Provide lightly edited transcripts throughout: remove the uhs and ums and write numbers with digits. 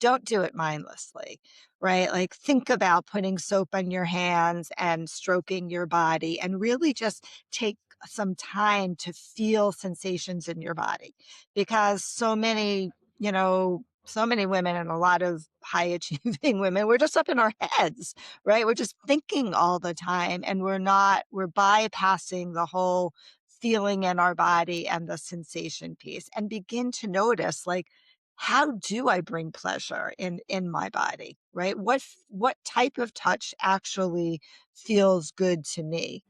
don't do it mindlessly, right? Like think about putting soap on your hands and stroking your body and really just take some time to feel sensations in your body because so many women and a lot of high achieving women, we're just up in our heads, right? We're just thinking all the time and we're bypassing the whole feeling in our body and the sensation piece and begin to notice like, how do I bring pleasure in my body, right? What type of touch actually feels good to me?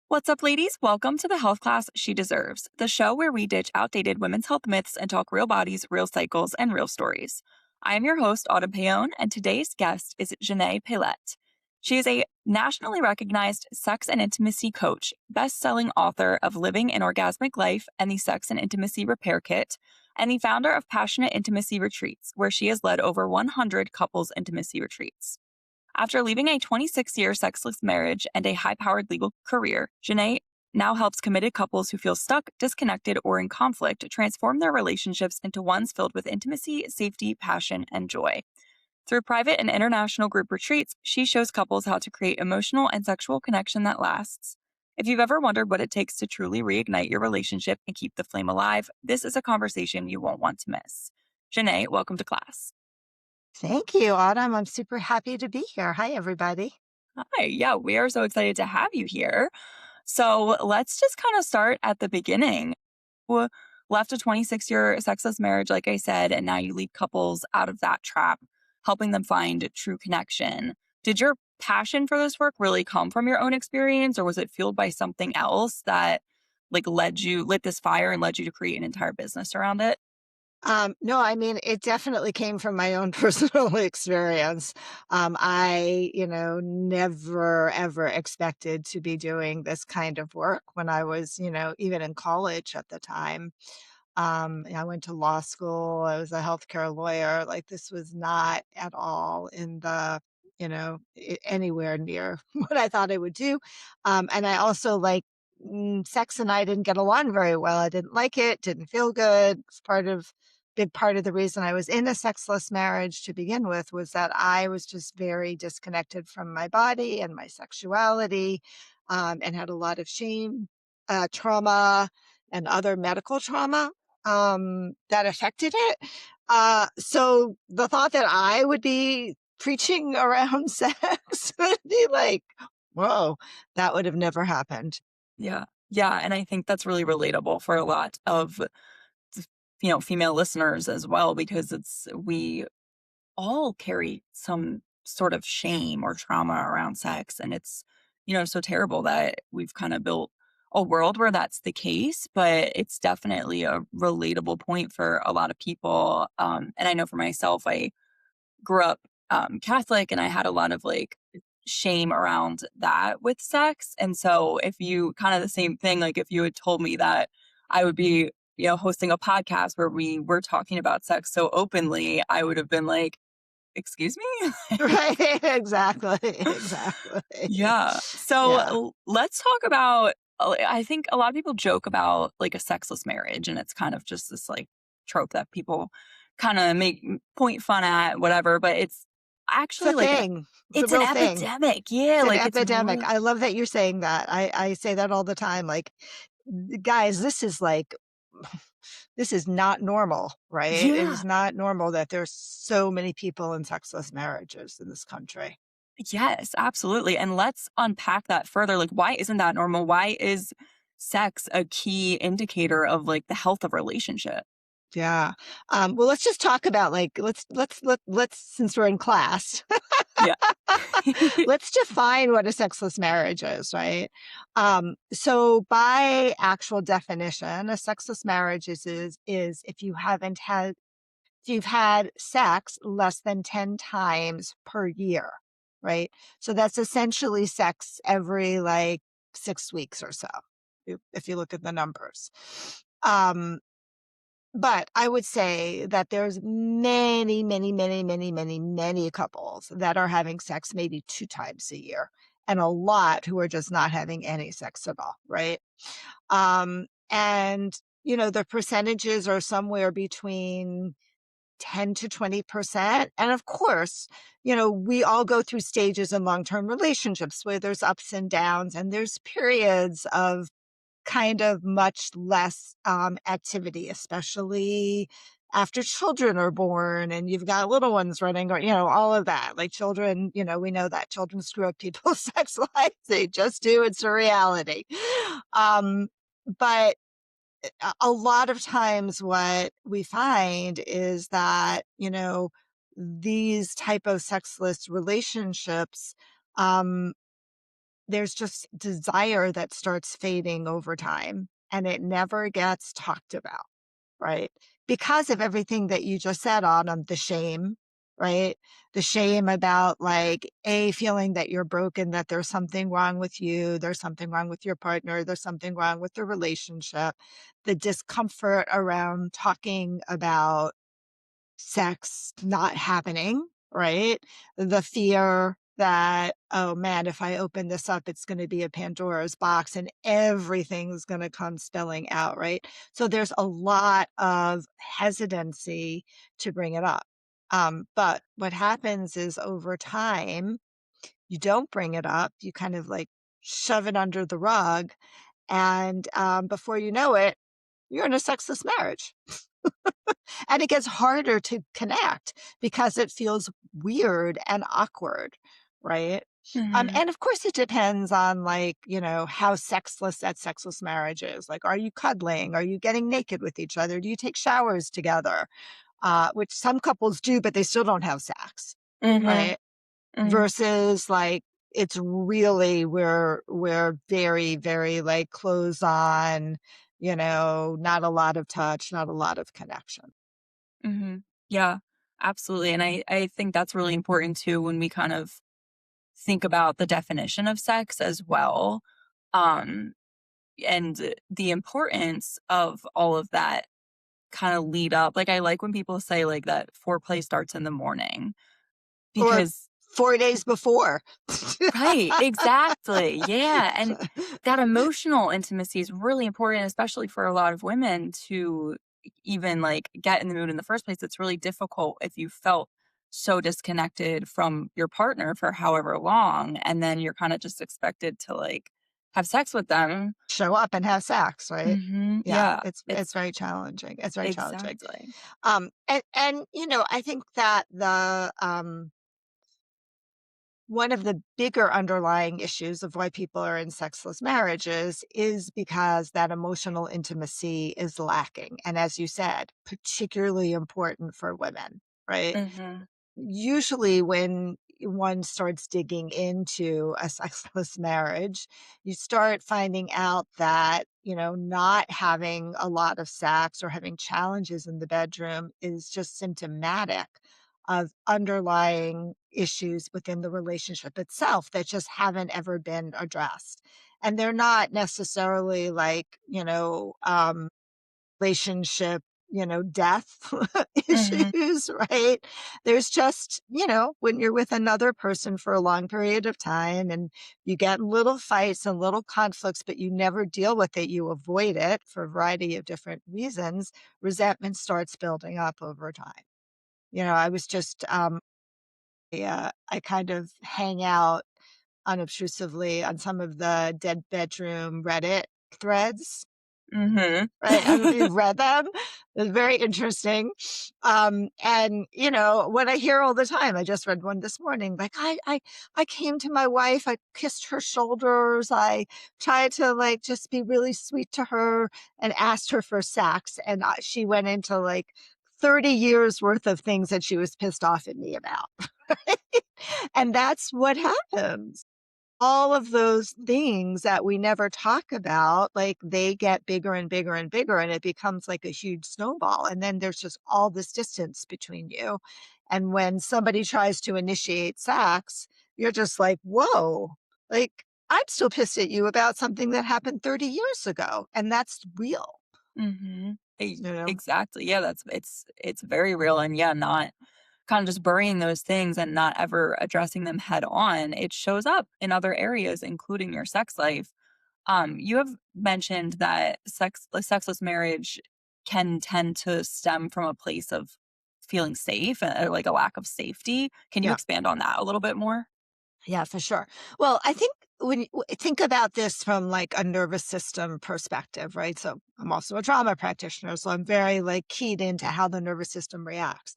What's up, ladies? Welcome to the Health Class She Deserves, the show where we ditch outdated women's health myths and talk real bodies, real cycles, and real stories. I am your host, Autumn Payon, and today's guest is Xanet Pailet. She is a nationally recognized sex and intimacy coach, best-selling author of Living an Orgasmic Life and the Sex and Intimacy Repair Kit, and the founder of Passionate Intimacy Retreats, where she has led over 100 couples intimacy retreats. After leaving a 26-year sexless marriage and a high-powered legal career, Xanet now helps committed couples who feel stuck, disconnected, or in conflict transform their relationships into ones filled with intimacy, safety, passion, and joy. Through private and international group retreats, she shows couples how to create emotional and sexual connection that lasts. If you've ever wondered what it takes to truly reignite your relationship and keep the flame alive, this is a conversation you won't want to miss. Xanet, welcome to class. Thank you, Autumn. I'm super happy to be here. Hi, everybody. Hi, yeah, we are so excited to have you here. So let's just kind of start at the beginning. You left a 26-year sexless marriage, like I said, and now you lead couples out of that trap, helping them find true connection. Did your passion for this work really come from your own experience, or was it fueled by something else that lit this fire and led you to create an entire business around it? No, I mean, it definitely came from my own personal experience. Never ever expected to be doing this kind of work when I was, even in college at the time. I went to law school. I was a healthcare lawyer. Like this was not at all in the, anywhere near what I thought I would do. And I also sex and I didn't get along very well. I didn't like it, didn't feel good. It's big part of the reason I was in a sexless marriage to begin with was that I was just very disconnected from my body and my sexuality, and had a lot of shame, trauma, and other medical trauma that affected it. So the thought that I would be preaching around sex would be like, whoa, that would have never happened. Yeah. Yeah. And I think that's really relatable for a lot of, female listeners as well, because we all carry some sort of shame or trauma around sex. And it's, so terrible that we've kind of built a world where that's the case, but it's definitely a relatable point for a lot of people. And I know for myself, I grew up Catholic and I had a lot of shame around that with sex. And so if you kind of the same thing, like if you had told me that I would be, hosting a podcast where we were talking about sex so openly, I would have been like, excuse me? Right. Exactly. Exactly. Yeah. So Yeah. let's talk about, I think a lot of people joke about like a sexless marriage, and it's kind of just this like trope that people kind of make point fun at, whatever, but it's It's a actually thing. It's a it's an real thing. epidemic. Yeah. It's an Like it's epidemic. I love that you're saying that. I say that all the time. Like, guys, this is not normal, right? It yeah. is not normal that there's so many people in sexless marriages in this country. Yes, absolutely. And let's unpack that further. Like, why isn't that normal? Why is sex a key indicator of like the health of relationship? Yeah. Well, let's just talk about let's since we're in class, Yeah. let's define what a sexless marriage is, right? So by actual definition, a sexless marriage is if you've had sex less than 10 times per year, right? So that's essentially sex every 6 weeks or so, if you look at the numbers. Um, But I would say that there's many, many, many, many, many, many couples that are having sex maybe 2 times a year, and a lot who are just not having any sex at all, right? And, the percentages are somewhere between 10 to 20%. And of course, we all go through stages in long-term relationships where there's ups and downs, and there's periods of kind of much less activity, especially after children are born and you've got little ones running, or, all of that. Like children, we know that children screw up people's sex lives. They just do. It's a reality. But a lot of times what we find is that, these type of sexless relationships, um, there's just desire that starts fading over time and it never gets talked about, right? Because of everything that you just said on the shame, right? The shame about like feeling that you're broken, that there's something wrong with you, there's something wrong with your partner, there's something wrong with the relationship, the discomfort around talking about sex not happening, right? The fear that, oh man, if I open this up, it's going to be a Pandora's box and everything's going to come spilling out, right? So there's a lot of hesitancy to bring it up. But what happens is over time, you don't bring it up, you kind of like shove it under the rug. And before you know it, you're in a sexless marriage. And it gets harder to connect because it feels weird and awkward, right? Mhm. And of course, it depends on like, how sexless that sexless marriage is. Like, are you cuddling? Are you getting naked with each other? Do you take showers together? Which some couples do, but they still don't have sex, Mhm. right? Mhm. Versus like, it's really we're very, very like close on, not a lot of touch, not a lot of connection. Mhm. Yeah, absolutely, and I think that's really important too when we kind of think about the definition of sex as well, um, and the importance of all of that kinda lead up. Like, I like when people say, like, that foreplay starts in the morning Or because 4 days before. right, exactly, yeah, and that emotional intimacy is really important, especially for a lot of women to even, like, get in the mood in the first place. It's really difficult if you felt so disconnected from your partner for however long, and then you're kinda just expected to, like, have sex with them. Show up and have sex, right? Mhm, Yeah, yeah, it's it's very challenging. It's very challenging. exactly. And I think that one of the bigger underlying issues of why people are in sexless marriages is because that emotional intimacy is lacking. And as you said, particularly important for women, right? Mhm, Usually when one starts digging into a sexless marriage, you start finding out that, not having a lot of sex or having challenges in the bedroom is just symptomatic of underlying issues within the relationship itself that just haven't ever been addressed. And they're not necessarily like, relationship, death mhm, issues, right? There's just, when you're with another person for a long period of time and you get little fights and little conflicts, but you never deal with it, you avoid it for a variety of different reasons, resentment starts building up over time. I was just, I kind of hang out unobtrusively on some of the dead bedroom Reddit threads. mhm. Right, I don't know if you've read them. It's very interesting. And, what I hear all the time, I just read one this morning, like, I came to my wife, I kissed her shoulders, I tried to, like, just be really sweet to her and asked her for sex, and, she went into, like, 30 years worth of things that she was pissed off at me about. And that's what happens. All of those things that we never talk about, like, they get bigger and bigger and bigger, and it becomes like a huge snowball, and then there's just all this distance between you, and when somebody tries to initiate sex, you're just like, "Whoa," like, I'm still pissed at you about something that happened 30 years ago, and that's real. Mhm. you know? Exactly. Yeah, it's very real, and yeah, not kind of just burying those things and not ever addressing them head on. It shows up in other areas, including your sex life. You have mentioned that sexless marriage can tend to stem from a place of feeling safe, like a lack of safety. Can you Yeah. expand on that a little bit more? Yeah, for sure. Well, I think when you think about this from like a nervous system perspective, right? So I'm also a trauma practitioner, so I'm very like keyed into how the nervous system reacts.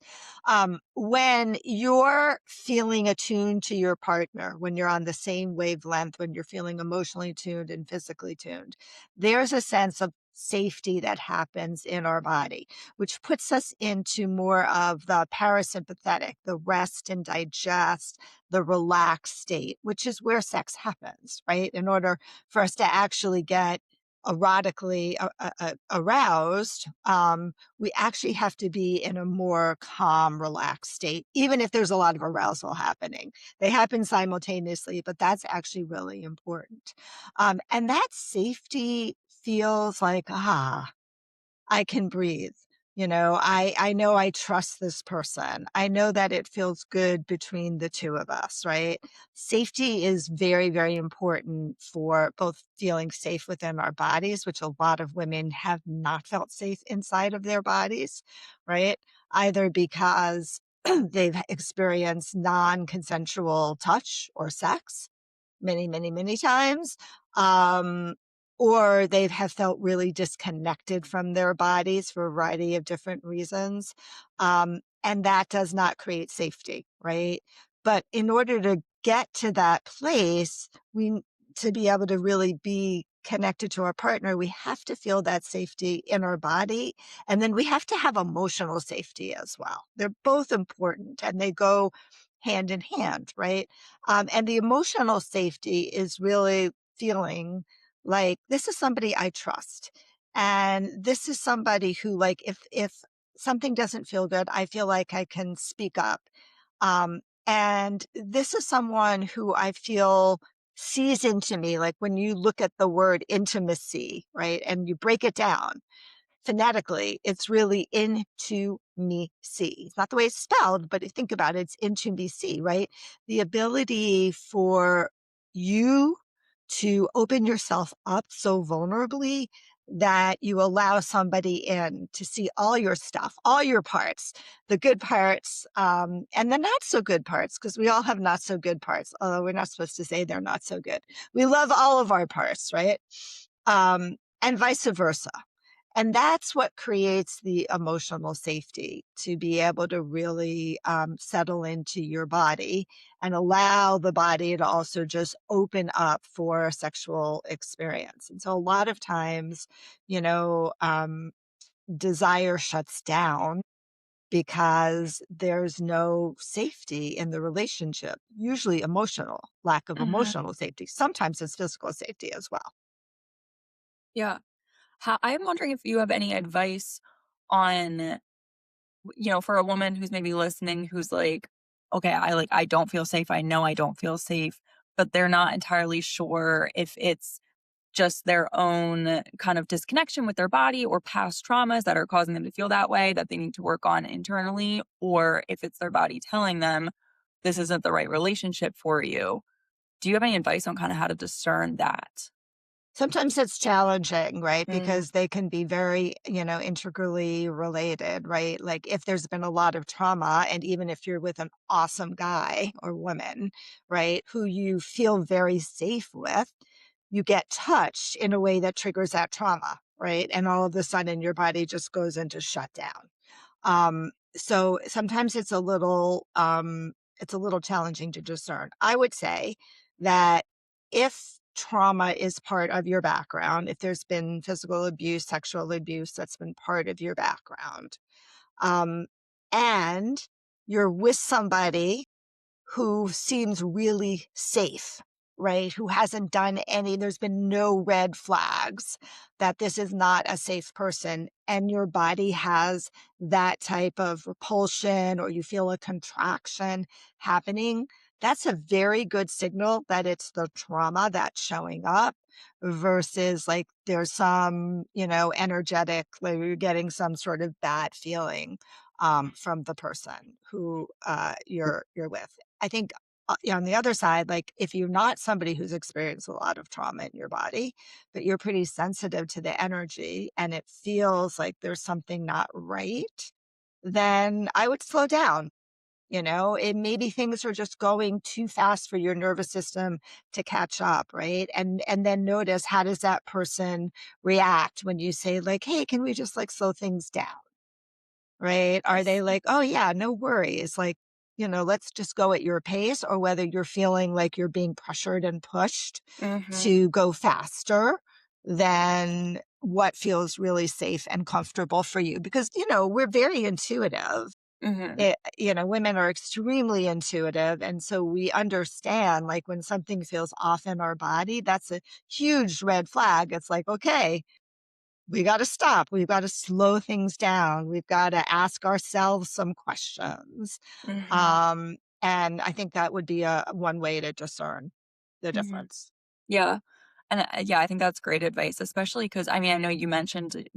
When you're feeling attuned to your partner, when you're on the same wavelength, when you're feeling emotionally tuned and physically tuned, there's a sense of safety that happens in our body, which puts us into more of the parasympathetic, the rest and digest, the relaxed state, which is where sex happens, right? In order for us to actually get erotically aroused, we actually have to be in a more calm, relaxed state, even if there's a lot of arousal happening. They happen simultaneously, but that's actually really important. And that safety feels like, I can breathe. I know I trust this person. I know that it feels good between the two of us, right? Safety is very, very important for both feeling safe within our bodies, which a lot of women have not felt safe inside of their bodies, right? Either because they've experienced non-consensual touch or sex many, many, many times. Um, or they have felt really disconnected from their bodies for a variety of different reasons. And that does not create safety, right? But in order to get to that place, to be able to really be connected to our partner, we have to feel that safety in our body. And then we have to have emotional safety as well. They're both important and they go hand in hand, right? And the emotional safety is really feeling like this is somebody I trust. And this is somebody who, like, if something doesn't feel good, I feel like I can speak up. And this is someone who I feel sees into me. Like when you look at the word intimacy, right, and you break it down, phonetically, it's really into me see. It's not the way it's spelled, but think about it, it's into me see, right? The ability for you to open yourself up so vulnerably that you allow somebody in to see all your stuff, all your parts, the good parts, and the not so good parts, because we all have not so good parts, although we're not supposed to say they're not so good. We love all of our parts, right? And vice versa. And that's what creates the emotional safety to be able to really settle into your body and allow the body to also just open up for sexual experience. And so a lot of times, you know, desire shuts down because there's no safety in the relationship, usually emotional, lack of Mhm. emotional safety. Sometimes it's physical safety as well. Yeah. I'm wondering if you have any advice on, for a woman who's maybe listening who's like, okay, I don't feel safe. I know I don't feel safe, but they're not entirely sure if it's just their own kind of disconnection with their body or past traumas that are causing them to feel that way that they need to work on internally, or if it's their body telling them this isn't the right relationship for you. Do you have any advice on kind of how to discern that? Sometimes it's challenging, right? Mm, Because they can be very, integrally related, right? Like if there's been a lot of trauma, and even if you're with an awesome guy or woman, right, who you feel very safe with, you get touched in a way that triggers that trauma, right? And all of a sudden your body just goes into shutdown. So sometimes it's a little challenging to discern. I would say that if trauma is part of your background, if there's been physical abuse, sexual abuse that's been part of your background, um, and you're with somebody who seems really safe, right? Who hasn't done there's been no red flags that this is not a safe person. And your body has that type of repulsion or you feel a contraction happening. That's a very good signal that it's the trauma that's showing up versus like there's some, energetic, like you're getting some sort of bad feeling from the person who you're with. I think on the other side, like if you're not somebody who's experienced a lot of trauma in your body, but you're pretty sensitive to the energy and it feels like there's something not right, then I would slow down. It maybe things are just going too fast for your nervous system to catch up, right? And then notice, how does that person react when you say like, "Hey, can we just like slow things down?" Right? Are Yes. they like, "Oh yeah, no worries. Like, let's just go at your pace," or whether you're feeling like you're being pressured and pushed Mhm. to go faster than what feels really safe and comfortable for you because we're very intuitive. Mhm. Women are extremely intuitive. And so we understand like when something feels off in our body, that's a huge red flag. It's like, okay, we got to stop. We've got to slow things down. We've got to ask ourselves some questions. Mhm. And I think that would be one way to discern the Mhm. difference. Yeah. And, yeah, I think that's great advice, especially because I mean, I know you mentioned,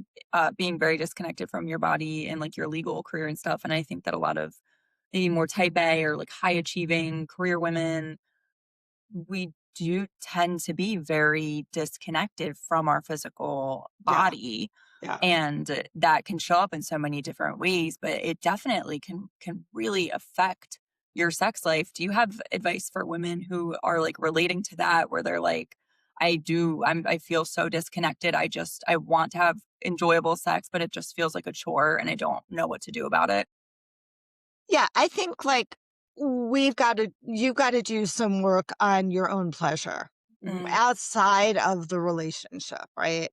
being very disconnected from your body and, like, your legal career and stuff, and I think that a lot of maybe more type A or, like, high achieving career women, we do tend to be very disconnected from our physical Yeah. body, Yeah. and that can show up in so many different ways, but it definitely can really affect your sex life. Do you have advice for women who are, like, relating to that, where they're like, I feel so disconnected, I want to have enjoyable sex, but it just feels like a chore, and I don't know what to do about it? Yeah, I think like you've got to do some work on your own pleasure Mm, outside of the relationship, right?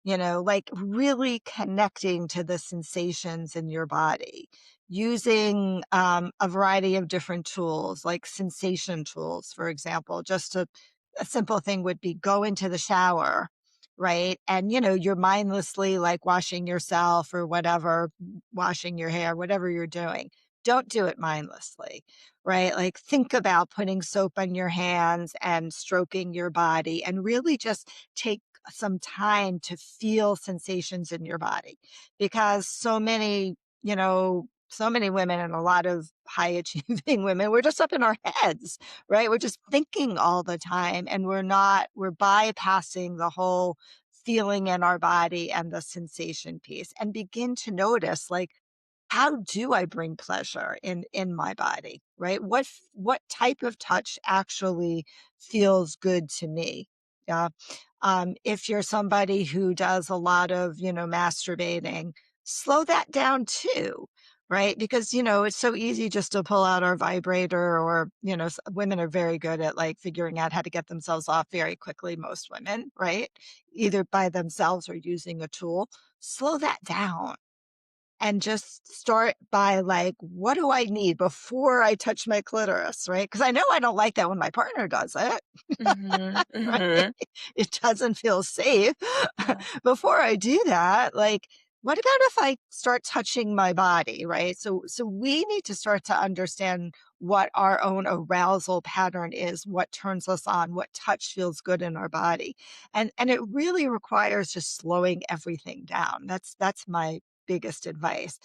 Like really connecting to the sensations in your body using a variety of different tools, like sensation tools, for example. A simple thing would be go into the shower, right? And, you're mindlessly like washing yourself or whatever, washing your hair, whatever you're doing, don't do it mindlessly, right? Like think about putting soap on your hands and stroking your body and really just take some time to feel sensations in your body because so many women and a lot of high achieving women, we're just up in our heads, right? We're just thinking all the time and we're bypassing the whole feeling in our body and the sensation piece and begin to notice like, how do I bring pleasure in my body, right? What type of touch actually feels good to me? Yeah. If you're somebody who does a lot of, masturbating, slow that down too, right? Because, it's so easy just to pull out our vibrator or, women are very good at like figuring out how to get themselves off very quickly, most women, right? Either by themselves or using a tool. Slow that down and just start by like, what do I need before I touch my clitoris, right? Because I know I don't like that when my partner does it, mhm, right? mhm. It doesn't feel safe. Yeah. Before I do that, like, what about if I start touching my body, right? So we need to start to understand what our own arousal pattern is, what turns us on, what touch feels good in our body. And it really requires just slowing everything down. That's my biggest advice.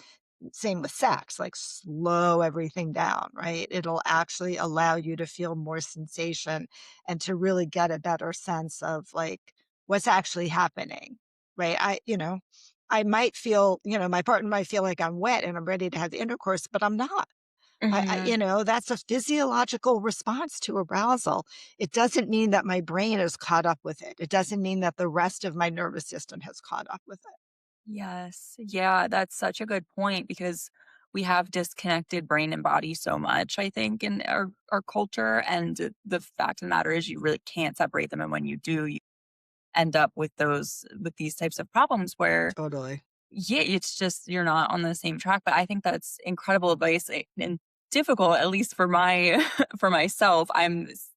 Same with sex, like slow everything down, right? It'll actually allow you to feel more sensation and to really get a better sense of like what's actually happening, right? I might feel, my partner might feel like I'm wet and I'm ready to have intercourse, but I'm not. Mhm. That's a physiological response to arousal. It doesn't mean that my brain is caught up with it. It doesn't mean that the rest of my nervous system has caught up with it. Yes. Yeah, that's such a good point because we have disconnected brain and body so much, I think, in our culture. And the fact of the matter is you really can't separate them. And when you do, you end up with these types of problems where, Totally. yeah, it's just you're not on the same track. But I think that's incredible advice and difficult, at least for my for myself.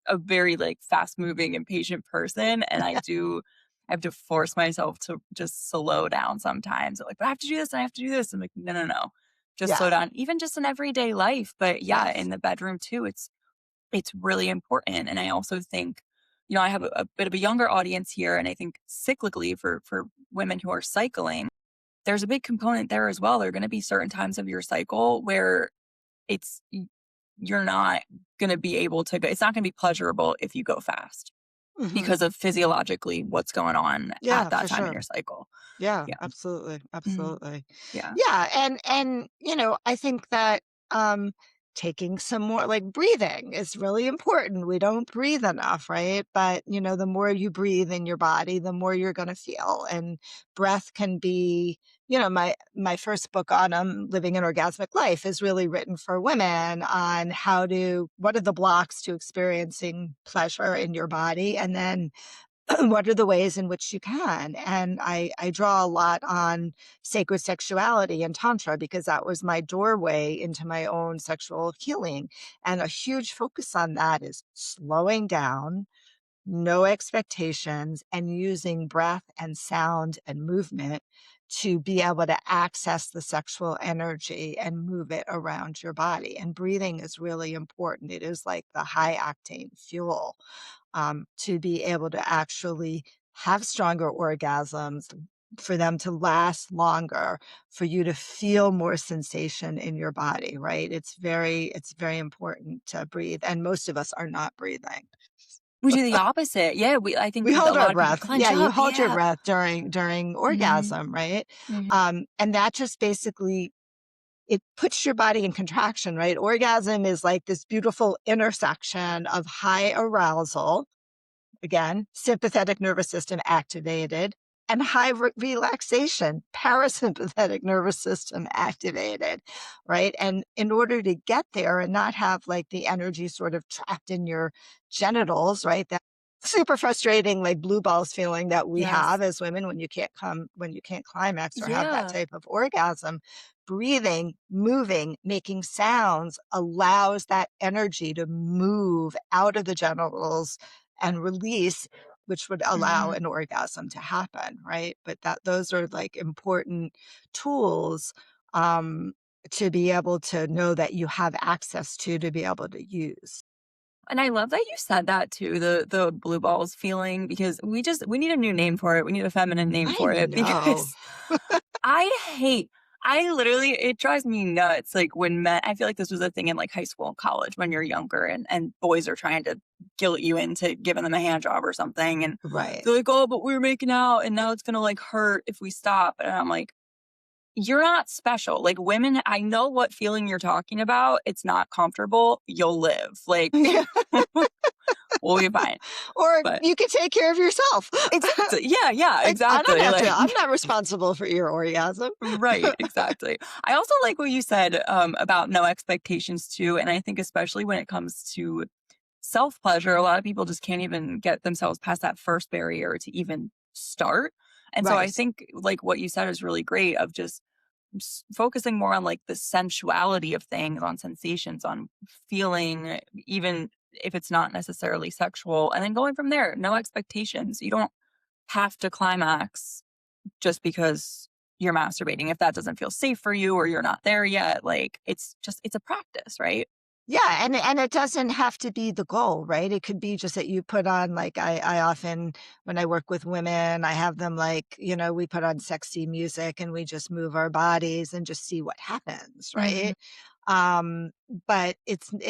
A very like fast moving, impatient person, and I have to force myself to just slow down sometimes. I'm like, but I have to do this and I have to do this. I'm like, no, no, no. Just slow Yeah. down. Even just in everyday life. But yeah, in Yes. the bedroom too, it's really important. And I also think, I have a bit of a younger audience here, and I think cyclically for women who are cycling, there's a big component there as well. There are going to be certain times of your cycle where it's you're not going to be able to go. It's not going to be pleasurable if you go fast Mhm. because of physiologically what's going on at Yeah, that for time in sure. your cycle. Yeah, Yeah. absolutely, Mhm. absolutely. Yeah. Yeah, and I think that taking some more like breathing is really important. We don't breathe enough, right? But the more you breathe in your body, the more you're going to feel. And breath can be, my first book on living an orgasmic life is really written for women on what are the blocks to experiencing pleasure in your body, and then what are the ways in which you can? And I draw a lot on sacred sexuality and tantra because that was my doorway into my own sexual healing. And a huge focus on that is slowing down, no expectations, and using breath and sound and movement to be able to access the sexual energy and move it around your body. And breathing is really important. It is like the high octane fuel to be able to actually have stronger orgasms, for them to last longer, for you to feel more sensation in your body, right? It's very important to breathe, and most of us are not breathing. We do the opposite. Yeah, I We think a hold our lot of people breath. clench Yeah, you up. hold your Yeah. breath during Mhm. orgasm, right? Mhm. And that just basically it puts your body in contraction, right? Orgasm is like this beautiful intersection of high arousal, again, sympathetic nervous system activated, and high relaxation, parasympathetic nervous system activated, right? And in order to get there and not have like the energy sort of trapped in your genitals, right? That super frustrating, like blue balls feeling that we Yes. have as women when you can't climax or have that Yeah. type of orgasm. Breathing, moving, making sounds allows that energy to move out of the genitals and release, which would allow Mhm. an orgasm to happen, right? But those are like important tools um, to be able to know that you have access to be able to use. And I love that you said that too, the blue balls feeling, because we need a new name for it. We need a feminine name I for it know. because I hate I literally it drives me nuts, like, when men I feel like this was a thing in, like, high school and college when you're younger and boys are trying to guilt you into giving them a hand job or something, and Right. they're like, "Oh, but we were making out, and now it's gonna, like, hurt if we stop," and I'm like, "You're not special." Like, women, I know what feeling you're talking about. It's not comfortable. You'll live. Like, we'll be fine. Or But you can take care of yourself. exactly. Yeah, yeah, Like, I don't exactly. have to, Like, I'm not responsible for your orgasm. right, exactly. I also like what you said about no expectations too. And I think, especially when it comes to self pleasure, a lot of people just can't even get themselves past that first barrier to even start. And so I Right. think, like, what you said is really great of just focusing more on like the sensuality of things, on sensations, on feeling, even if it's not necessarily sexual, and then going from there. No expectations. You don't have to climax just because you're masturbating. If that doesn't feel safe for you or you're not there yet, like, it's a practice, right? Yeah, and it doesn't have to be the goal, right? It could be just that you put on like I often when I work with women, I have them like, we put on sexy music and we just move our bodies and just see what happens, Hmm. right? Um, but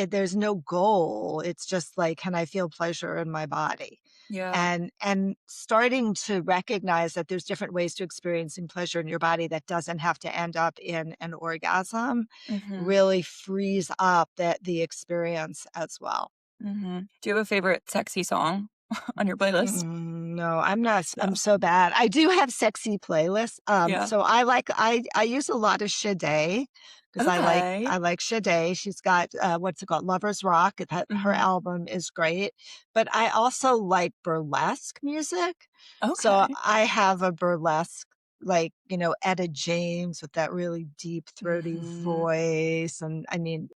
there's no goal. It's just like, can I feel pleasure in my body? Yeah. And starting to recognize that there's different ways to experiencing pleasure in your body that doesn't have to end up in an orgasm Hmm. really frees up the experience as well. Hmm. Do you have a favorite sexy song on your playlist? No, I'm not I'm No. so bad. I do have sexy playlists. Yeah. So I use a lot of Sade because Okay. I like Sade. She's got, what's it called? Lovers Rock. Her Hmm. album is great. But I also like burlesque music. So Okay. I have a burlesque, like, Etta James with that really deep, throaty Hmm. voice. And I mean,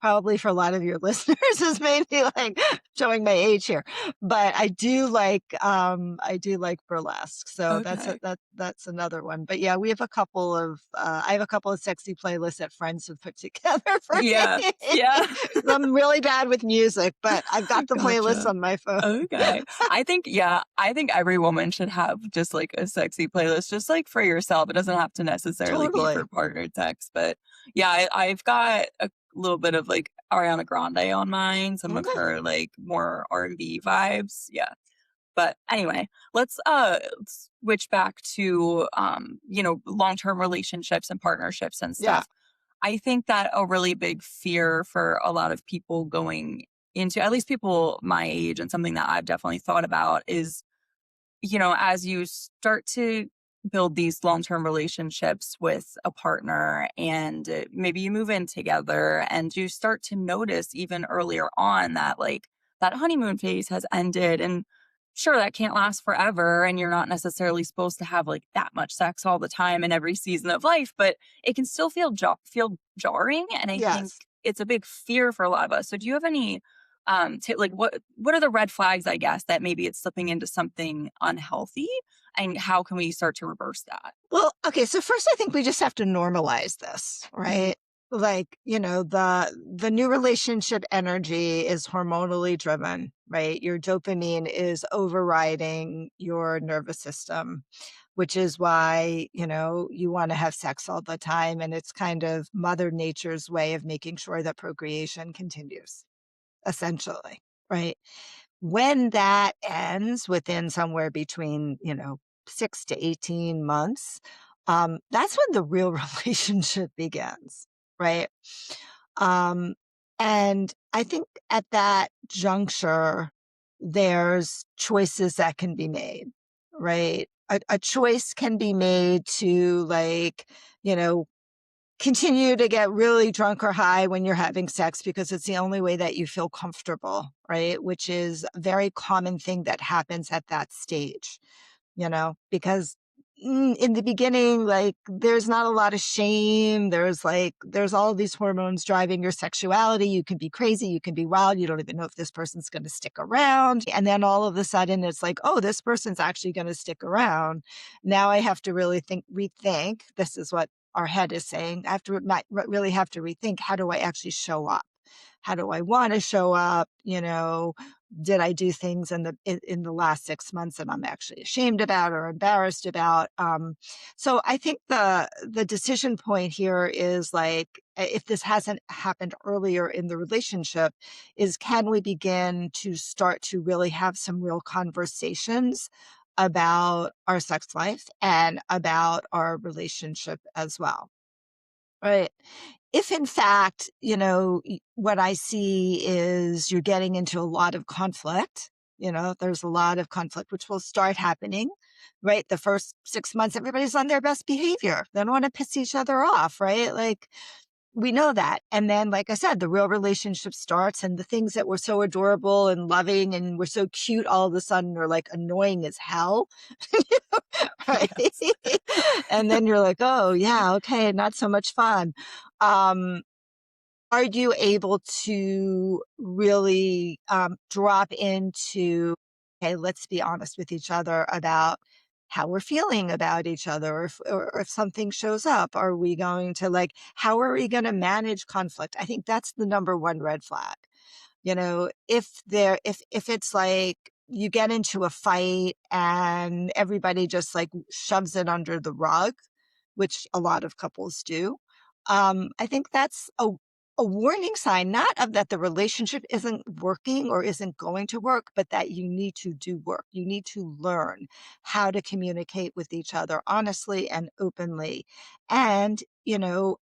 probably for a lot of your listeners is maybe like showing my age here, but I do like burlesque. So Okay. that's another one. But yeah, we have a couple of I have a couple of sexy playlists that friends have put together for me. Yeah. Yeah. I'm really bad with music, but I've got the playlist Gotcha. on my phone. Okay. I think every woman should have just like a sexy playlist, just like for yourself. It doesn't have to necessarily be for Totally. partner sex, but yeah, I've got a little bit of like Ariana Grande on mine, some of Okay. her like more R&B vibes. Yeah. But anyway, let's switch back to long-term relationships and partnerships and Yeah. stuff. I think that a really big fear for a lot of people going into, at least people my age, and something that I've definitely thought about is, as you start to build these long-term relationships with a partner and maybe you move in together and you start to notice even earlier on that like that honeymoon phase has ended, and sure that can't last forever and you're not necessarily supposed to have like that much sex all the time in every season of life, but it can still feel jarring, and I think Yes. it's a big fear for a lot of us. So do you have any like what are the red flags, I guess, that maybe it's slipping into something unhealthy, and how can we start to reverse that? Well, okay, so first I think we just have to normalize this, Mhm. right? Like, the new relationship energy is hormonally driven, right? Your dopamine is overriding your nervous system, which is why, you want to have sex all the time, and it's kind of mother nature's way of making sure that procreation continues, essentially, right? When that ends within somewhere between, 6 to 18 months, that's when the real relationship begins, right? Um, and I think at that juncture, there's choices that can be made, right? A choice can be made to you know, continue to get really drunk or high when you're having sex because it's the only way that you feel comfortable, right? Which is a very common thing that happens at that stage, because in the beginning, like there's not a lot of shame. There's all these hormones driving your sexuality. You can be crazy, you can be wild. You don't even know if this person's going to stick around. And then all of a sudden it's like, oh, this person's actually going to stick around. Now I have to really rethink. This is what our head is saying. I have to really have to rethink, how do I actually show up? How do I want to show up? Did I do things in the last 6 months that I'm actually ashamed about or embarrassed about? So I think the decision point here is like, if this hasn't happened earlier in the relationship, is can we begin to start to really have some real conversations about our sex life and about our relationship as well, right? If in fact, what I see is you're getting into a lot of conflict, there's a lot of conflict, which will start happening, right? The first 6 months, everybody's on their best behavior. They don't want to piss each other off, right? Like, we know that. And then, like I said, the real relationship starts, and the things that were so adorable and loving and were so cute all of a sudden are like annoying as hell. Right. Yes. And then you're like, oh, yeah, okay, not so much fun. Um, are you able to really drop into, okay, let's be honest with each other about how we're feeling about each other, or if something shows up, are we going to how are we going to manage conflict? I think that's the number one red flag. If it's like you get into a fight and everybody just like shoves it under the rug, which a lot of couples do, I think that's a warning sign, not of that the relationship isn't working or isn't going to work, but that you need to do work. You need to learn how to communicate with each other honestly and openly, and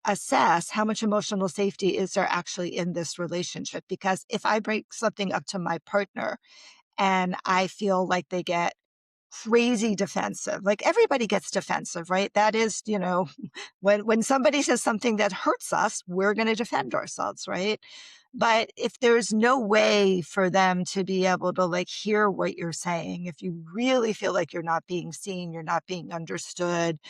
assess how much emotional safety is there actually in this relationship. Because if I break something up to my partner and I feel like they get crazy defensive, like everybody gets defensive, right? That is, when somebody says something that hurts us, we're going to defend ourselves, right? But if there's no way for them to be able to hear what you're saying, if you really feel like you're not being seen, you're not being understood,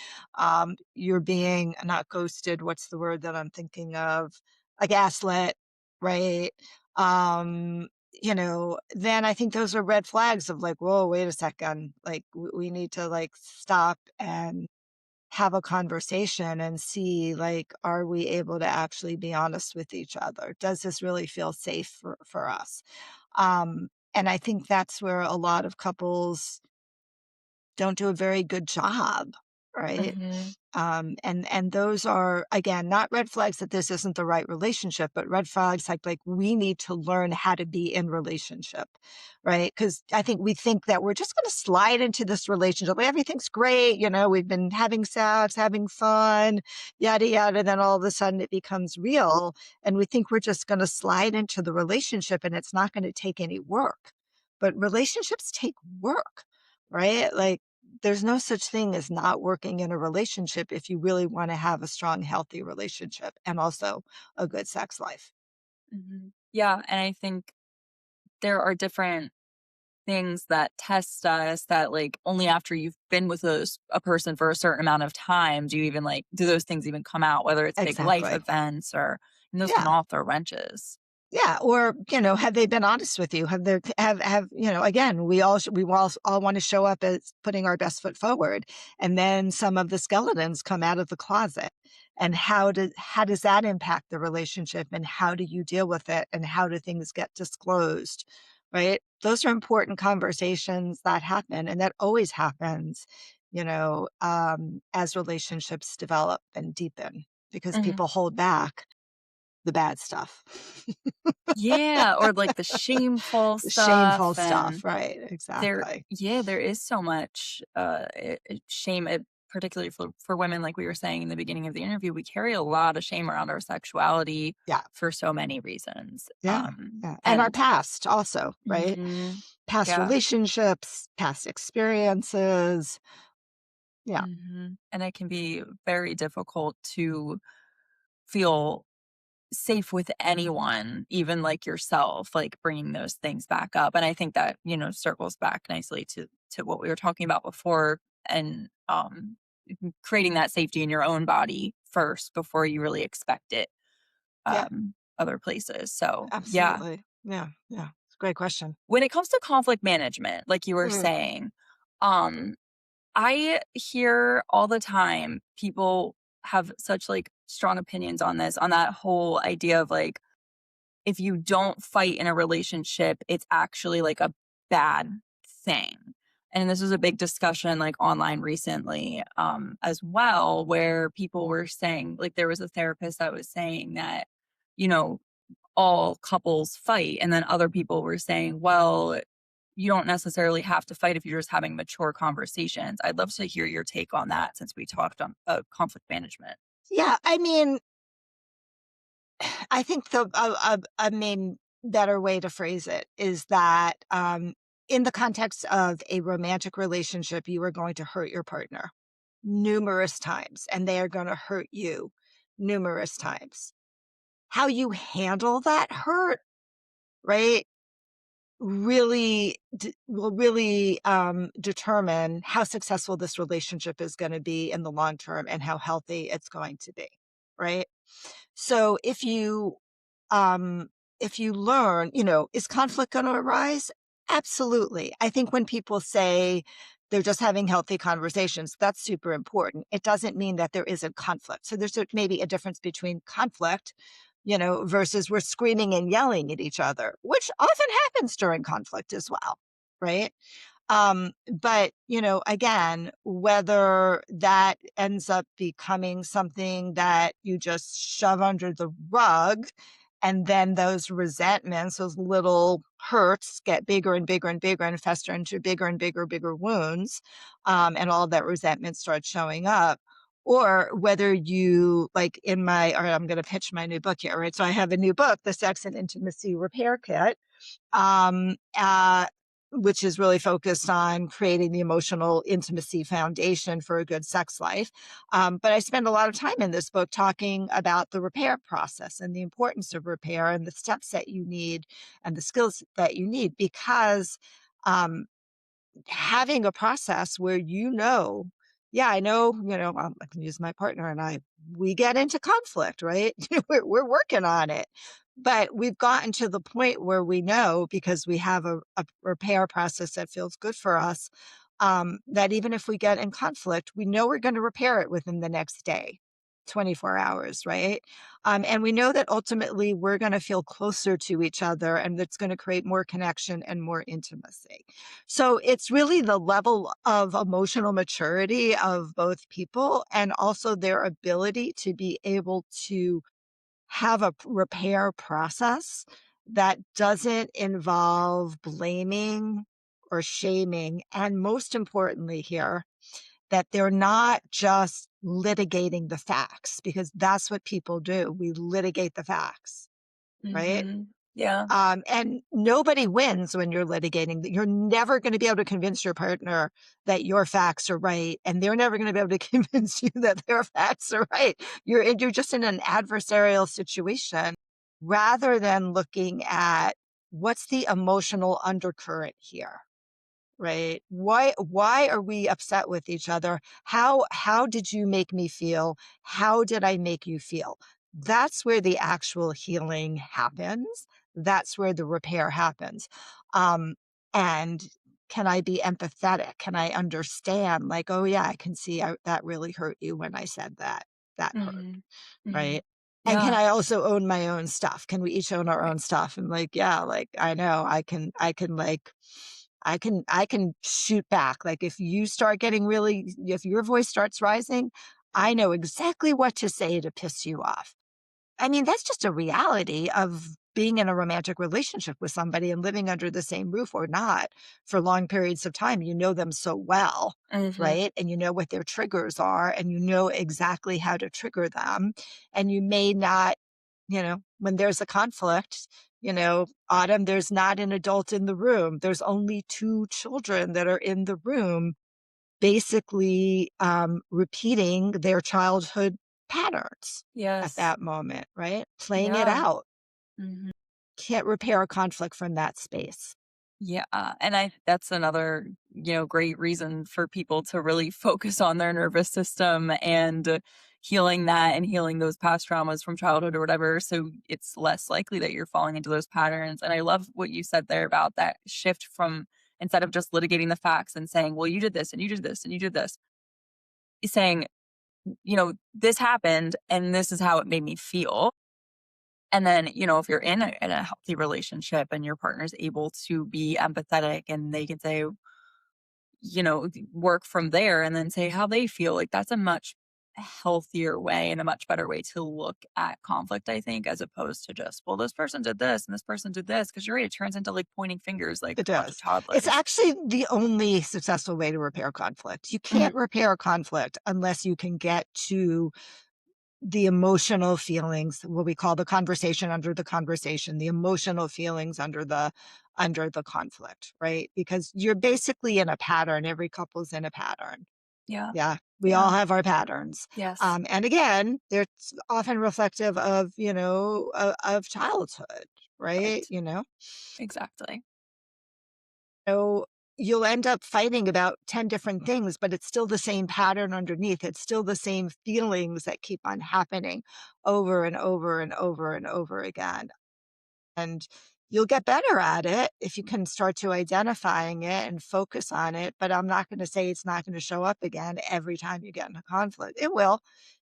you're being not ghosted, what's the word that I'm thinking of, a gaslit, right? Um, then I think those are red flags of like, whoa, wait a second. Like we need to like stop and have a conversation and see like, are we able to actually be honest with each other? Does this really feel safe for us? And I think that's where a lot of couples don't do a very good job, right? Mhm. And those are again not red flags that this isn't the right relationship, but red flags like we need to learn how to be in relationship, right? Because I think we think that we're just going to slide into this relationship, like, everything's great, we've been having sex, having fun, yada yada. Then all of a sudden it becomes real, and we think we're just going to slide into the relationship, and it's not going to take any work. But relationships take work, right? Like there's no such thing as not working in a relationship if you really want to have a strong, healthy relationship and also a good sex life. Mhm. Yeah, and I think there are different things that test us that, like, only after you've been with a person for a certain amount of time do you even, like do those things even come out, whether it's big life Exactly. events or and those can Yeah. all throw wrenches. Yeah, or, have they been honest with you? Again, we all want to show up as putting our best foot forward, and then some of the skeletons come out of the closet. And how does that impact the relationship, and how do you deal with it, and how do things get disclosed, right? Those are important conversations that happen, and that always happens, as relationships develop and deepen, because Mhm. people hold back the bad stuff. Yeah, or, like, the shameful Shameful stuff and stuff, right, exactly. there is so much, shame, particularly for women, like we were saying in the beginning of the interview, we carry a lot of shame around our sexuality Yeah, for so many reasons, yeah, yeah, and our and past also, right? Mhm. Past Yeah. relationships, past experiences. Yeah, Mhm. And it can be very difficult to feel safe with anyone, even like yourself, like bringing those things back up. And I think that, circles back nicely to what we were talking about before and creating that safety in your own body first before you really expect it yeah, other places. So, yeah. absolutely. Yeah, yeah, it's a great question. When it comes to conflict management, like you were Mm, saying, um I hear all the time people have such like strong opinions on this, on that whole idea of like, if you don't fight in a relationship, it's actually like a bad thing. And this was a big discussion like online recently, as well, where people were saying, like, there was a therapist that was saying that, you know, all couples fight. And then other people were saying, well, you don't necessarily have to fight if you're just having mature conversations. I'd love to hear your take on that since we talked on conflict management. yeah, I mean, I think I mean, better way to phrase it is that, in the context of a romantic relationship, you are going to hurt your partner numerous times, and they are gonna hurt you numerous times. How you handle that hurt, right, will really, determine how successful this relationship is gonna be in the long term and how healthy it's going to be, right? So um, if you learn, is conflict going to arise? Absolutely. I think when people say they're just having healthy conversations, that's super important. It doesn't mean that there isn't conflict. So there's maybe a difference between conflict, versus we're screaming and yelling at each other, which often happens during conflict as well. Right. But, again, whether that ends up becoming something that you just shove under the rug, and then those resentments, those little hurts get bigger and bigger and bigger and fester into bigger and bigger, bigger wounds, and all that resentment starts showing up. Or whether you like all right, I'm going to pitch my new book here, right? So I have a new book, The Sex and Intimacy Repair Kit, um, uh, which is really focused on creating the emotional intimacy foundation for a good sex life. But I spend a lot of time in this book talking about the repair process and the importance of repair and the steps that you need and the skills that you need, because um, having a process where yeah, I know, I can use my partner and we get into conflict, right? We're working on it. But we've gotten to the point where we know because we have a repair process that feels good for us, that even if we get in conflict, we know we're going to repair it within the next day, 24 hours, right? And we know that ultimately we're going to feel closer to each other and it's going to create more connection and more intimacy. So it's really the level of emotional maturity of both people and also their ability to be able to have a repair process that doesn't involve blaming or shaming. And most importantly, here, that they're not just litigating the facts because that's what people do. We litigate the facts, right? Yeah. And nobody wins when you're litigating. You're never going to be able to convince your partner that your facts are right, and they're never going to be able to convince you that their facts are right. You're just in an adversarial situation rather than looking at what's the emotional undercurrent here, right? Why are we upset with each other? How did you make me feel? How did I make you feel? That's where the actual healing happens. That's where the repair happens. And can I be empathetic? Can I understand? Like, oh yeah, I can see that really hurt you when I said that. That hurt, Mhm. Mhm. right? And can Yeah. I also own my own stuff? Can we each own our Right. own stuff? And like, yeah, like I know I can shoot back. Like if you start getting really if your voice starts rising, I know exactly what to say to piss you off. I mean, that's just a reality of being in a romantic relationship with somebody and living under the same roof or not for long periods of time. You know them so well, Mhm. right? And you know what their triggers are and you know exactly how to trigger them. And you may not, when there's a conflict, Autumn, there's not an adult in the room. There's only two children that are in the room basically repeating their childhood patterns at Yes. that moment, right? Playing it Yeah. out. Mhm. Can't repair a conflict from that space. Yeah, and I that's another, great reason for people to really focus on their nervous system and healing that and healing those past traumas from childhood or whatever, so it's less likely that you're falling into those patterns, and I love what you said there about that shift from instead of just litigating the facts and saying, "Well, you did this, and you did this, and you did this," saying, "This happened, and this is how it made me feel." And then, if you're in a healthy relationship and your partner's able to be empathetic and they can say, work from there and then say how they feel, like that's a much healthier way and a much better way to look at conflict, I think, as opposed to just, well, this person did this and this person did this. Cause you're right, it turns into like pointing fingers like It a bunch of does. It's toddlers. actually the only successful way to repair conflict. You Mhm. can't repair conflict unless you can get to the emotional feelings, what we call the conversation under the conversation, the emotional feelings under the conflict, right? Because you're basically in a pattern. Every couple's in a pattern. Yeah. Yeah, we all Yeah. have our patterns. Yes. And again, they're often reflective of, of childhood, right? Right. Exactly. So you'll end up fighting about 10 different things, but it's still the same pattern underneath. It's still the same feelings that keep on happening over and over and over and over again. And you'll get better at it if you can start to identifying it and focus on it. But I'm not going to say it's not going to show up again every time you get in a conflict. It will.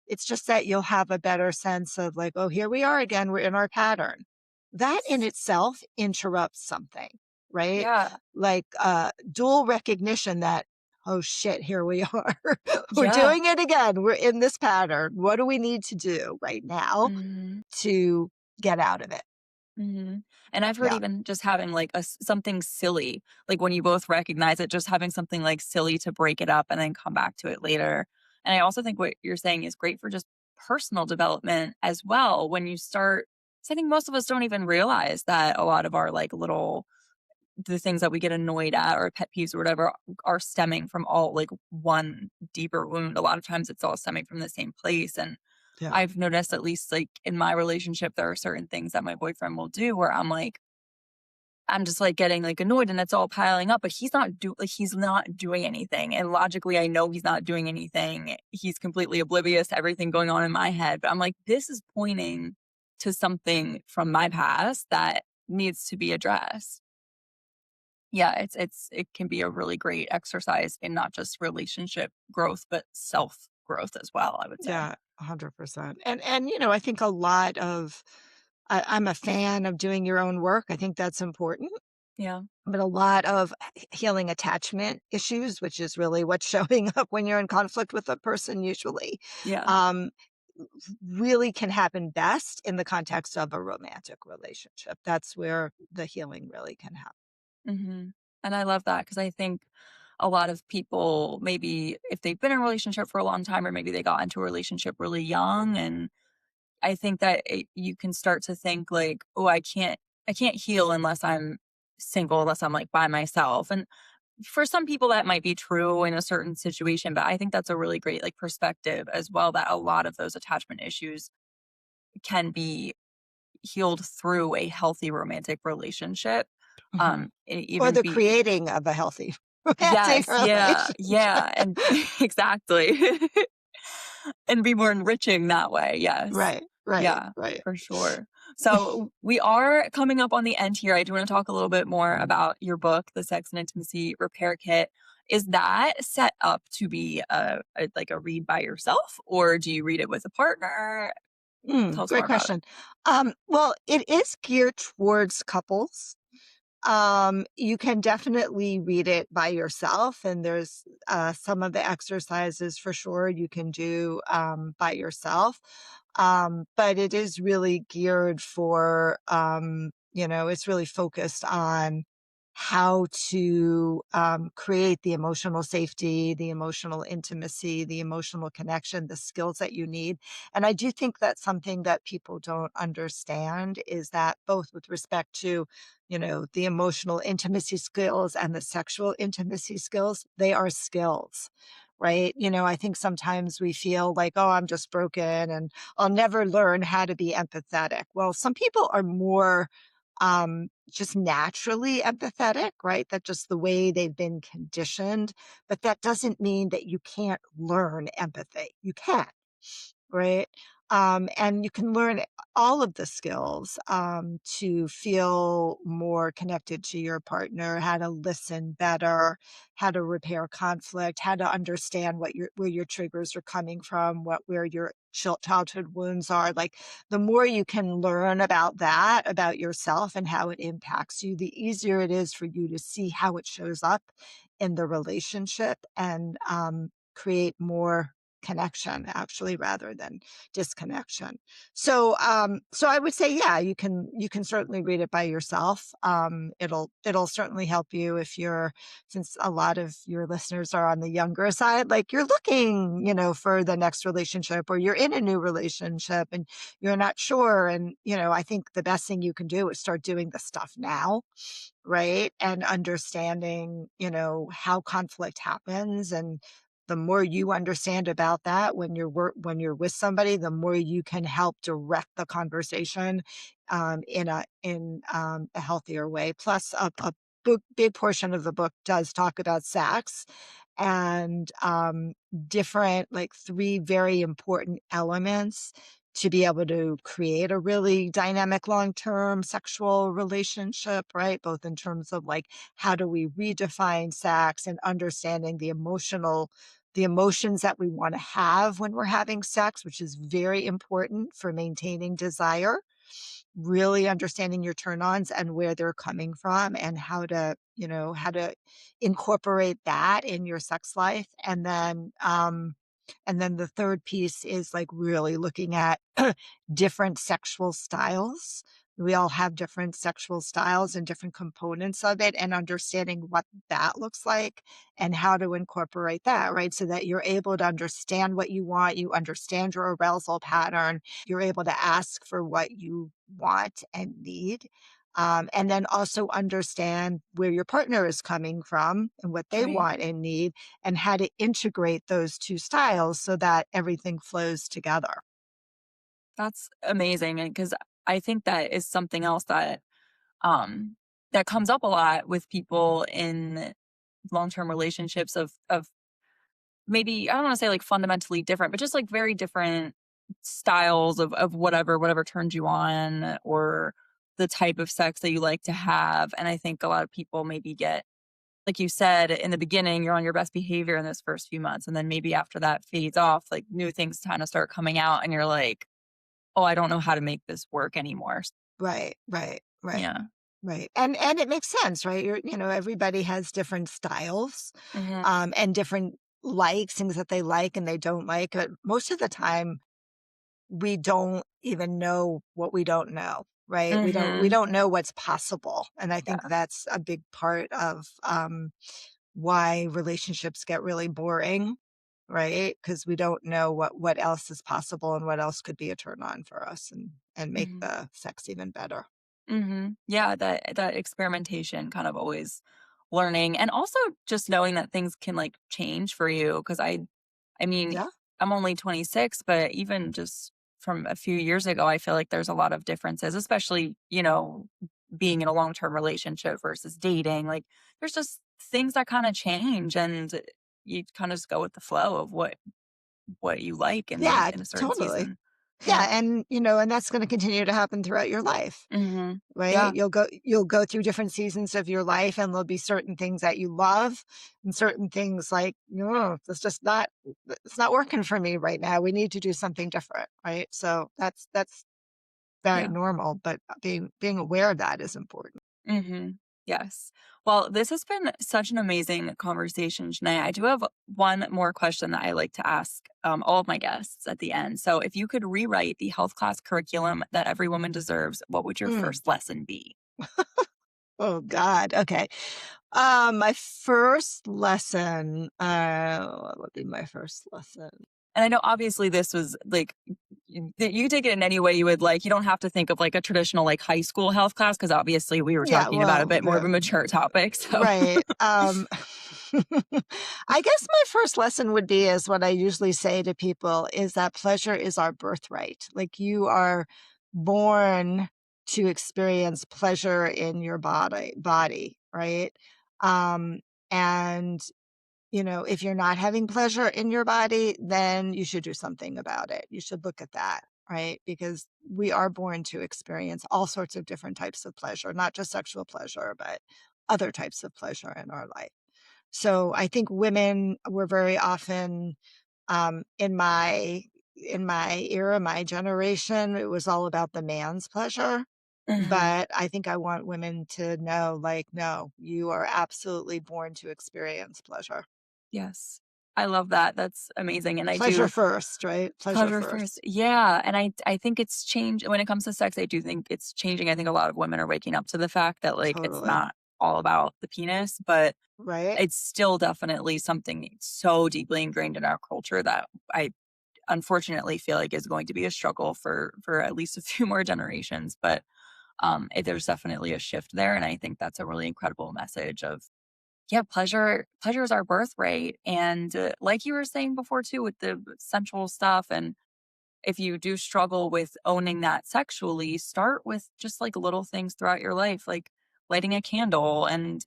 It's just that you'll have a better sense of like, oh, here we are again. We're in our pattern. That in itself interrupts something, right? Yeah. Like dual recognition that, oh shit, here we are. We're Yeah. doing it again. We're in this pattern. What do we need to do right now Mhm. to get out of it? Mhm. And I've heard Yeah. even just having like something silly, like when you both recognize it, just having something like silly to break it up and then come back to it later. And I also think what you're saying is great for just personal development as well. When you start, 'cause I think most of us don't even realize that a lot of our like little the things that we get annoyed at or pet peeves or whatever are stemming from all like one deeper wound. A lot of times it's all stemming from the same place. And Yeah. I've noticed, at least like in my relationship, there are certain things that my boyfriend will do where I'm like, I'm just like getting like annoyed and it's all piling up, but he's not doing anything. And logically I know he's not doing anything. He's completely oblivious to everything going on in my head. But I'm like, this is pointing to something from my past that needs to be addressed. Yeah, it can be a really great exercise in not just relationship growth, but self growth as well, I would say. Yeah, 100%. And I think a lot of I'm a fan of doing your own work. I think that's important. Yeah. But a lot of healing attachment issues, which is really what's showing up when you're in conflict with a person usually, Yeah. um, really can happen best in the context of a romantic relationship. That's where the healing really can happen. Mhm. And I love that because I think a lot of people, maybe if they've been in a relationship for a long time or maybe they got into a relationship really young, and I think that you can start to think like, "Oh, I can't heal unless I'm single, unless I'm, like, by myself." And for some people, that might be true in a certain situation, but I think that's a really great, like, perspective as well, that a lot of those attachment issues can be healed through a healthy romantic relationship, Mhm. Or even the be creating of a healthy romantic Yes, yeah, relationship. yeah, and exactly. And be more enriching that way, yes. Right, right, Yeah, right. for sure. So, we are coming up on the end here. I do wanna talk a little bit more about your book, The Sex and Intimacy Repair Kit. Is that set up to be like, a read by yourself, or do you read it with a partner? Tell us Great more about it. question. Well, it is geared towards couples. You can definitely read it by yourself, and there's some of the exercises for sure you can do by yourself. But it is really geared for, it's really focused on how to create the emotional safety, the emotional intimacy, the emotional connection, the skills that you need. And I do think that's something that people don't understand is that both with respect to the emotional intimacy skills and the sexual intimacy skills, they are skills, right? I think sometimes we feel like, oh, I'm just broken and I'll never learn how to be empathetic. Well, some people are more just naturally empathetic, right? That's just the way they've been conditioned. But that doesn't mean that you can't learn empathy. You can, right? And you can learn all of the skills to feel more connected to your partner, how to listen better, how to repair conflict, how to understand where your triggers are coming from, where your childhood wounds are. Like the more you can learn about that, about yourself and how it impacts you, the easier it is for you to see how it shows up in the relationship and create more connection actually rather than disconnection. So I would say, yeah, you can certainly read it by yourself. It'll certainly help you if you're since a lot of your listeners are on the younger side, like you're looking, for the next relationship or you're in a new relationship and you're not sure. And, I think the best thing you can do is start doing the stuff now, right? And understanding, how conflict happens and the more you understand about that when you're with somebody, the more you can help direct the conversation in a healthier way. Plus, a big portion of the book does talk about sex and different, like three very important elements to be able to create a really dynamic long-term sexual relationship, right? Both in terms of like how do we redefine sex and understanding the emotions that we want to have when we're having sex, which is very important for maintaining desire, really understanding your turn-ons and where they're coming from and how to incorporate that in your sex life. And then the third piece is like really looking at different sexual styles. We all have different sexual styles and different components of it, and understanding what that looks like and how to incorporate that, right? So that you're able to understand what you want, you understand your arousal pattern, you're able to ask for what you want and need. And then also understand where your partner is coming from and what they Right. want and need, and how to integrate those two styles so that everything flows together. That's amazing, because I think that is something else that, that comes up a lot with people in long-term relationships of maybe I don't wanna say, like, fundamentally different, but just, like, very different styles of whatever turns you on or the type of sex that you like to have, and I think a lot of people maybe get like you said, in the beginning, you're on your best behavior in those first few months, and then maybe after that fades off, like, new things kinda start coming out, and you're like, "Oh, I don't know how to make this work anymore." Right, right, right, Yeah. right, and it makes sense, right? Everybody has different styles, Mhm. and different likes, things that they like and they don't like, but most of the time, we don't even know what we don't know, right? We Mhm. don't know what's possible, and I think Yeah. that's a big part of, why relationships get really boring, right? Because we don't know what else is possible and what else could be a turn on for us and make Mhm. the sex even better. Mhm. Yeah, that experimentation kind of always learning and also just knowing that things can, like, change for you because I mean, Yeah. I'm only 26, but even just from a few years ago, I feel like there's a lot of differences, especially, being in a long-term relationship versus dating, like, there's just things that kinda change, and you kinda just go with the flow of what you like Yeah, in a certain totally. season. Yeah, Yeah. and that's gonna continue to happen throughout your life, Mhm. right? Yeah. You'll go through different seasons of your life, and there'll be certain things that you love and certain things like, "No, that's just not it's not working for me right now. We need to do something different," right? So that's very Yeah. normal, but being aware of that is important. Mhm. Yes. Well, this has been such an amazing conversation, Janae. I do have one more question that I like to ask all of my guests at the end. So, if you could rewrite the health class curriculum that every woman deserves, what would your Mm. first lesson be? Oh god, okay. My first lesson, what would be my first lesson? And I know obviously this was like you take it in any way you would like. You don't have to think of like a traditional like high school health class because obviously we were Yeah, talking about a well, bit more of a mature topic. So, right, I guess my first lesson would be is what I usually say to people is that pleasure is our birthright. Like, you are born to experience pleasure in your body, right? Um, and if you're not having pleasure in your body, then you should do something about it. You should look at that, right? Because we are born to experience all sorts of different types of pleasure, not just sexual pleasure, but other types of pleasure in our life. So I think women were very often, in my era, my generation, it was all about the man's pleasure. mhm. But I think I want women to know, like, no, you are absolutely born to experience pleasure. Yes, I love that. That's amazing. And I Pleasure do first, right? Pleasure pleasure first. first. Yeah, and I think it's changed when it comes to sex, I do think it's changing. I think a lot of women are waking up to the fact that, like, it's Totally. not all about the penis, but Right? it's still definitely something so deeply ingrained in our culture that I unfortunately feel like is going to be a struggle for at least a few more generations, but, there's definitely a shift there, and I think that's a really incredible message of yeah, pleasure is our birthright, and, like you were saying before too with the sensual stuff and if you do struggle with owning that sexually, start with just like little things throughout your life, like lighting a candle and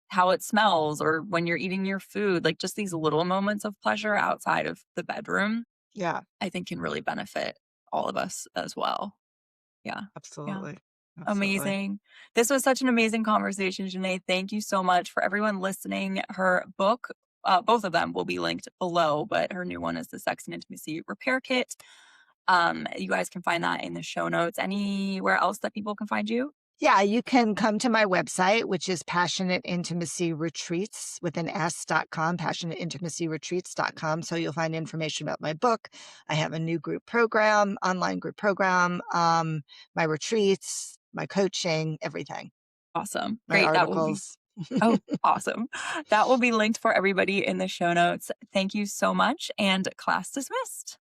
how it smells, or when you're eating your food, like just these little moments of pleasure outside of the bedroom, Yeah, I think can really benefit all of us as well. Yeah. Yeah. absolutely. Absolutely. Amazing. This was such an amazing conversation, Janae. Thank you so much for everyone listening. Her book, both of them will be linked below, but her new one is the Sex and Intimacy Repair Kit. You guys can find that in the show notes. Anywhere else that people can find you? Yeah, you can come to my website, which is Passionate Intimacy Retreats with an S.com, passionateintimacyretreats.com. So you'll find information about my book. I have a new group program, online group program, my retreats, my coaching, everything, Awesome. my Great. That will be articles. oh, awesome. That will be linked for everybody in the show notes. Thank you so much and class dismissed.